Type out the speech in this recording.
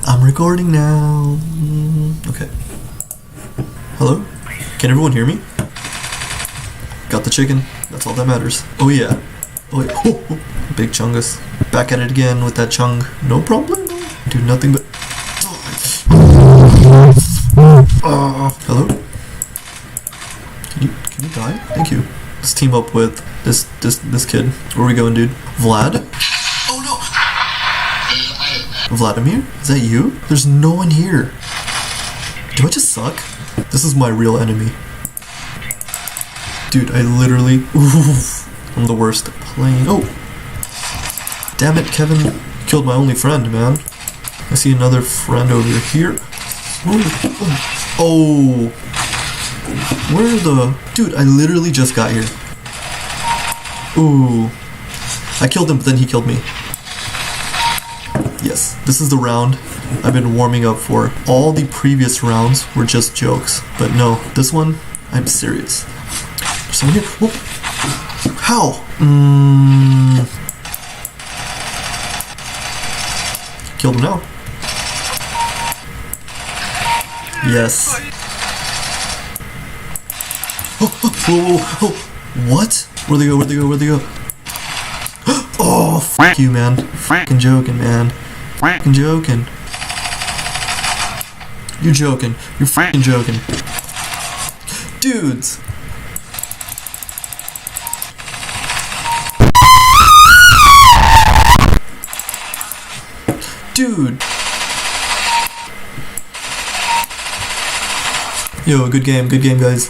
I'm recording now. Okay. Hello? Can everyone hear me? Got the chicken. That's all that matters. Oh yeah. Oh yeah. Big chungus. Back at it again with that chung. No problem. Do nothing but. Hello? Can you die? Thank you. Let's team up with this kid. Where are we going, dude? Vlad? Oh no! Vladimir? Is that you? There's no one here. Do I just suck? This is my real enemy. Dude, I literally... I'm the worst at playing. Oh! Damn it, Kevin. Killed my only friend, man. I see another friend over here. Oh! Where the... Dude, I literally just got here. Ooh. I killed him, but then he killed me. Yes, this is the round I've been warming up for. All the previous rounds were just jokes. But no, this one, I'm serious. There's someone here. Whoa. How? Killed him now. Yes. Oh, what? Where'd they go? Oh, f*** you, man. Fucking joking, man. Fucking joking. You're joking. You're fucking joking. Dudes. Dude. Yo, good game, guys.